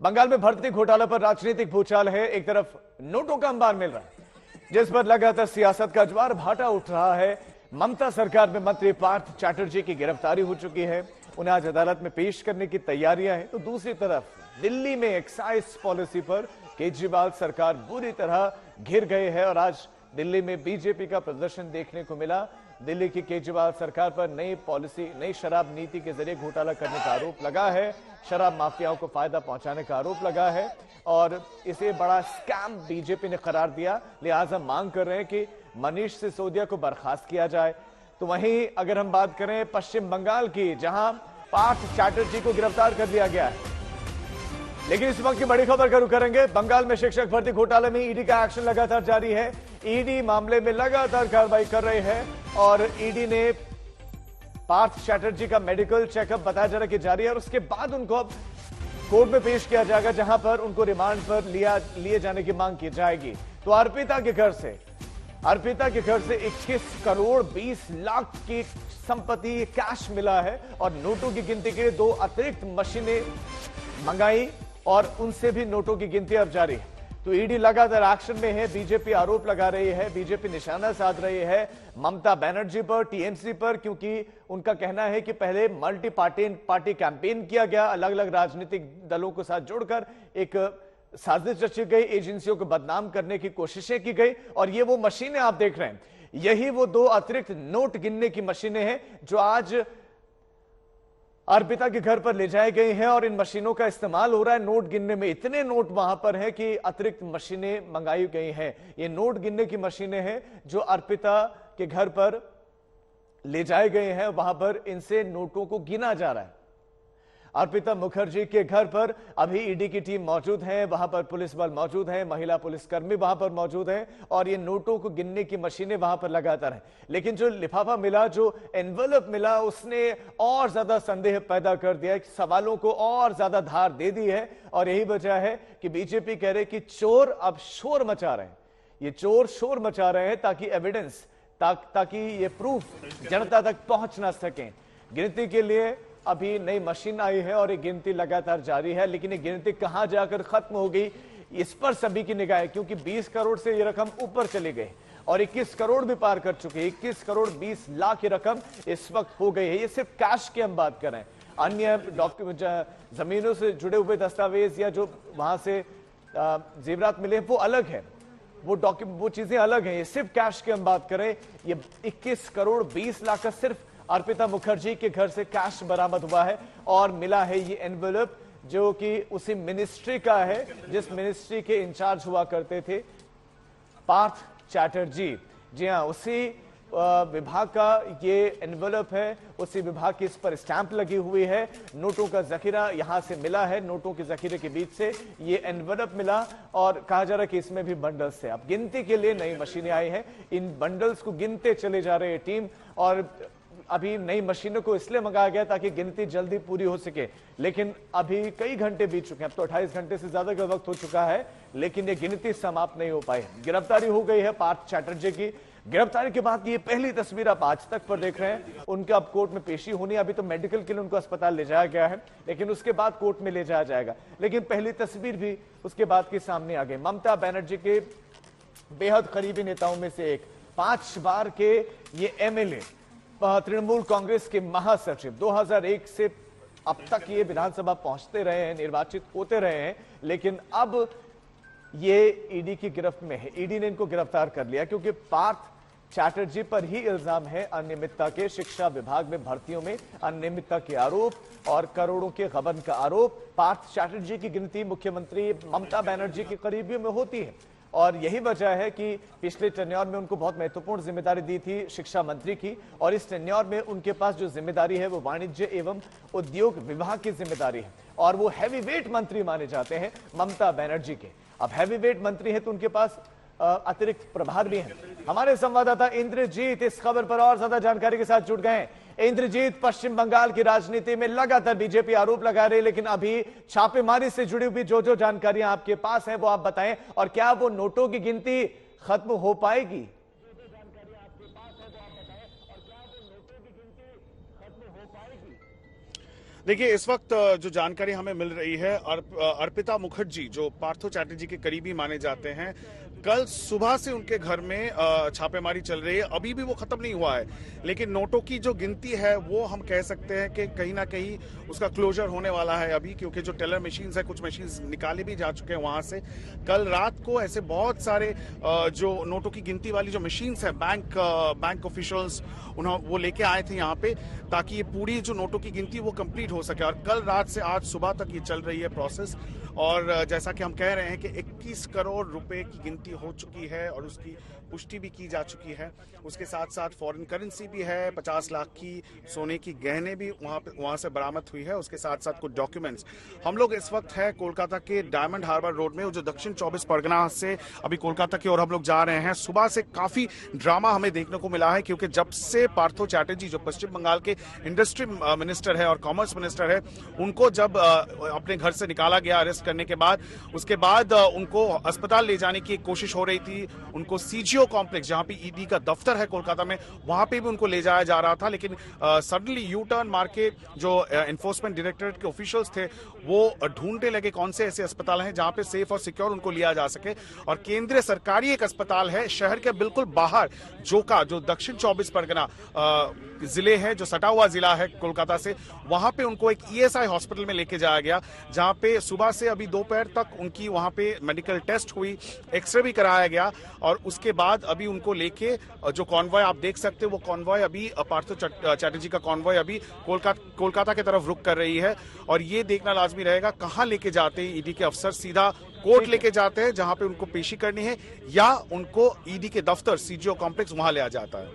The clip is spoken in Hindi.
बंगाल में भर्ती घोटाला पर राजनीतिक भूचाल है। एक तरफ नोटों का अंबार मिल रहा है, जिस पर लगातार सियासत का ज्वार भाटा उठ रहा है। ममता सरकार में मंत्री पार्थ चैटर्जी की गिरफ्तारी हो चुकी है, उन्हें आज अदालत में पेश करने की तैयारियां हैं। तो दूसरी तरफ दिल्ली में एक्साइज पॉलिसी पर केजरीवाल सरकार बुरी तरह घिर गए है और आज दिल्ली में बीजेपी का प्रदर्शन देखने को मिला। दिल्ली की केजरीवाल सरकार पर नई पॉलिसी, नई शराब नीति के जरिए घोटाला करने का आरोप लगा है, शराब माफियाओं को फायदा पहुंचाने का आरोप लगा है और इसे बड़ा स्कैम बीजेपी ने करार दिया। लिहाजा मांग कर रहे हैं कि मनीष सिसोदिया को बर्खास्त किया जाए। तो वहीं अगर हम बात करें पश्चिम बंगाल की, जहां पार्थ चैटर्जी को गिरफ्तार कर लिया गया है, लेकिन इस वक्त की बड़ी खबर का रुख करेंगे। बंगाल में शिक्षक भर्ती घोटाले में ईडी का एक्शन लगातार जारी है। ईडी मामले में लगातार कार्रवाई कर रही है और ईडी ने पार्थ चैटर्जी का मेडिकल चेकअप बताया जा रहा है कि जारी है और उसके बाद उनको अब कोर्ट में पेश किया जाएगा, जहां पर उनको रिमांड पर लिए जाने की मांग की जाएगी। तो अर्पिता के घर से 21 करोड़ 20 लाख की संपत्ति कैश मिला है और नोटों की गिनती के लिए 2 अतिरिक्त मशीनें मंगाई और उनसे भी नोटों की गिनती अब जारी है। तो ईडी लगातार एक्शन में है। बीजेपी आरोप लगा रही है, बीजेपी निशाना साध रही है ममता बनर्जी पर, टीएमसी पर, क्योंकि उनका कहना है कि पहले मल्टी पार्टी कैंपेन किया गया, अलग अलग राजनीतिक दलों को साथ जोड़कर एक साजिश रची गई, एजेंसियों को बदनाम करने की कोशिशें की गई और ये वो मशीनें आप देख रहे हैं, यही वो 2 अतिरिक्त नोट गिनने की मशीनें हैं जो आज अर्पिता के घर पर ले जाए गए हैं और इन मशीनों का इस्तेमाल हो रहा है नोट गिनने में। इतने नोट वहां पर हैं कि अतिरिक्त मशीनें मंगाई गई हैं। ये नोट गिनने की मशीनें हैं जो अर्पिता के घर पर ले जाए गए हैं, वहां पर इनसे नोटों को गिना जा रहा है। अर्पिता मुखर्जी के घर पर अभी ईडी की टीम मौजूद है, वहां पर पुलिस बल मौजूद है, महिला पुलिसकर्मी वहां पर मौजूद है और ये नोटों को गिनने की मशीनें वहां पर लगातार हैं। लेकिन जो लिफाफा मिला, जो एनवेलप मिला, उसने और ज्यादा संदेह पैदा कर दिया, सवालों को और ज्यादा धार दे दी है और यही वजह है कि बीजेपी कह रहे कि चोर अब शोर मचा रहे हैं। ये चोर शोर मचा रहे हैं ताकि एविडेंस, ताकि ये प्रूफ जनता तक पहुंच ना सके। गिनती के लिए अभी नई मशीन आई है और ये गिनती लगातार जारी है, लेकिन ये गिनती कहां जाकर खत्म हो गई इस पर सभी की निगाह है, क्योंकि 20 करोड़ से ये रकम ऊपर चली गई और 21 करोड़ भी पार कर चुके हैं। 21 करोड़ 20 लाख की रकम इस वक्त हो गई है। ये सिर्फ कैश की हम बात करें, अन्य डॉक्यूमेंट, जमीनों से जुड़े हुए दस्तावेज या जो वहां से जेवरात मिले वो अलग है, वो चीजें अलग हैं। ये सिर्फ कैश की हम बात करें, ये 21 करोड़ 20 लाख का सिर्फ अर्पिता मुखर्जी के घर से कैश बरामद हुआ है और मिला है ये एनवेलप जो कि उसी मिनिस्ट्री का है जिस मिनिस्ट्री के इंचार्ज हुआ करते थे पार्थ चैटर्जी। जी हां, उसी विभाग का ये एनवेलप है, उसी विभाग की इस पर स्टैंप लगी हुई है। नोटों का जखीरा यहां से मिला है, नोटों के जखीरे के बीच से ये एनवेलप मिला और कहा जा रहा है कि इसमें भी बंडल्स थे। अब गिनती के लिए नई मशीनें आई हैं, इन बंडल्स को गिनते चले जा रहे हैं टीम और अभी नई मशीनों को इसलिए मंगाया गया ताकि गिनती जल्दी पूरी हो सके, लेकिन अभी कई घंटे बीत चुके हैं, अब तो 28 घंटे से ज्यादा का वक्त हो चुका है, लेकिन ये गिनती समाप्त नहीं हो पाई। गिरफ्तारी हो गई है पार्थ चैटर्जी की। गिरफ्तारी के बाद की ये पहली तस्वीर आप आज तक पर देख रहे हैं। उनके अब कोर्ट में पेशी होनी, अभी तो मेडिकल के लिए उनको अस्पताल ले जाया गया है, लेकिन उसके बाद कोर्ट में ले जाया जाएगा। लेकिन पहली तस्वीर भी उसके बाद की सामने आ गई। ममता बनर्जी के बेहद करीबी नेताओं में से एक, 5 बार के ये एमएलए, तृणमूल कांग्रेस के महासचिव, 2001 से अब तक ये विधानसभा पहुंचते रहे हैं, निर्वाचित होते रहे हैं, लेकिन अब ये ईडी की गिरफ्त में है। ईडी ने इनको गिरफ्तार कर लिया क्योंकि पार्थ चैटर्जी पर ही इल्जाम है अनियमितता के, शिक्षा विभाग में भर्तियों में अनियमितता के आरोप और करोड़ों के गबन का आरोप। पार्थ चैटर्जी की गिनती मुख्यमंत्री ममता बनर्जी के करीबियों में होती है और यही वजह है कि पिछले टेन्योर में उनको बहुत महत्वपूर्ण जिम्मेदारी दी थी शिक्षा मंत्री की और इस टेन्योर में उनके पास जो जिम्मेदारी है वो वाणिज्य एवं उद्योग विभाग की जिम्मेदारी है और वो हैवीवेट मंत्री माने जाते हैं ममता बनर्जी के। अब हैवीवेट मंत्री है तो उनके पास अतिरिक्त प्रभार भी हैं। हमारे संवाददाता इंद्रजीत इस खबर पर और ज्यादा जानकारी के साथ जुड़ गए हैं। इंद्रजीत, पश्चिम बंगाल की राजनीति में लगातार बीजेपी आरोप लगा रही है, लेकिन अभी छापेमारी से जुड़ी हुई जो जानकारियां आपके पास हैं वो आप बताएं, और क्या वो नोटों की गिनती खत्म हो पाएगी? देखिए, इस वक्त जो जानकारी हमें मिल रही है, अर्पिता मुखर्जी जो पार्थो चैटर्जी के करीबी माने जाते हैं, कल सुबह से उनके घर में छापेमारी चल रही है। अभी भी वो खत्म नहीं हुआ है, लेकिन नोटों की जो गिनती है वो हम कह सकते हैं कि कहीं ना कहीं उसका क्लोजर होने वाला है अभी, क्योंकि जो टेलर मशीन्स है, कुछ मशीन्स निकाले भी जा चुके हैं वहां से। कल रात को ऐसे बहुत सारे जो नोटों की गिनती वाली जो मशीन्स है, बैंक ऑफिशियल्स वो लेके आए थे यहाँ पे, ताकि ये पूरी जो नोटों की गिनती वो कंप्लीट हो सके। और कल रात से आज सुबह तक ये चल रही है प्रोसेस। और जैसा कि हम कह रहे हैं कि 21 करोड़ रुपए की गिनती हो चुकी है और उसकी पुष्टि भी की जा चुकी है। उसके साथ साथ फॉरेन करेंसी भी है, 50 लाख की सोने की गहने भी वहां से बरामद हुई है। उसके साथ साथ कुछ डॉक्यूमेंट्स। हम लोग इस वक्त है कोलकाता के डायमंड हार्बर रोड में, जो दक्षिण 24 परगना से अभी कोलकाता की ओर हम लोग जा रहे हैं। सुबह से काफी ड्रामा हमें देखने को मिला है, क्योंकि जब से पार्थो चैटर्जी जो पश्चिम बंगाल के इंडस्ट्री मिनिस्टर है और कॉमर्स मिनिस्टर है, उनको जब अपने घर से निकाला गया अरेस्ट करने के बाद, उसके बाद उनको अस्पताल ले जाने की कोशिश हो रही थी। उनको सीजीओ कॉम्प्लेक्स, जहां पे ईडी का दफ्तर है कोलकाता में, वहां पे भी उनको ले जाया जा रहा था। लेकिन सडनली यू टर्न मार के जो एनफोर्समेंट डायरेक्टरेट के ऑफिशियल्स थे वो ढूंढने लगे कौन से ऐसे अस्पताल हैं जहां पे सेफ और सिक्योर उनको लिया जा सके। और केंद्रीय सरकारी एक अस्पताल है शहर के बिल्कुल बाहर, जोका, जो दक्षिण 24 परगना जिले है, जो सटा हुआ जिला है कोलकाता से, वहां पे उनको एक ईएसआई हॉस्पिटल में लेके जाया गया, जहां पे सुबह से अभी दोपहर तक उनकी वहां पे मेडिकल टेस्ट हुई, एक्सरे भी कराया गया। और उसके बाद अभी उनको लेके जो कॉन्वॉय आप देख सकते हो, वो कॉन्वॉय अभी पार्थो चैटर्जी का कॉन्वॉय अभी कोलकाता की तरफ रुख कर रही है। और ये देखना लाजमी रहेगा कहां लेके जाते हैं ईडी के अफसर। सीधा कोर्ट लेके जाते हैं जहां पे उनको पेशी करनी है, या उनको ईडी के दफ्तर सीजीओ कॉम्प्लेक्स वहां ले जाता है।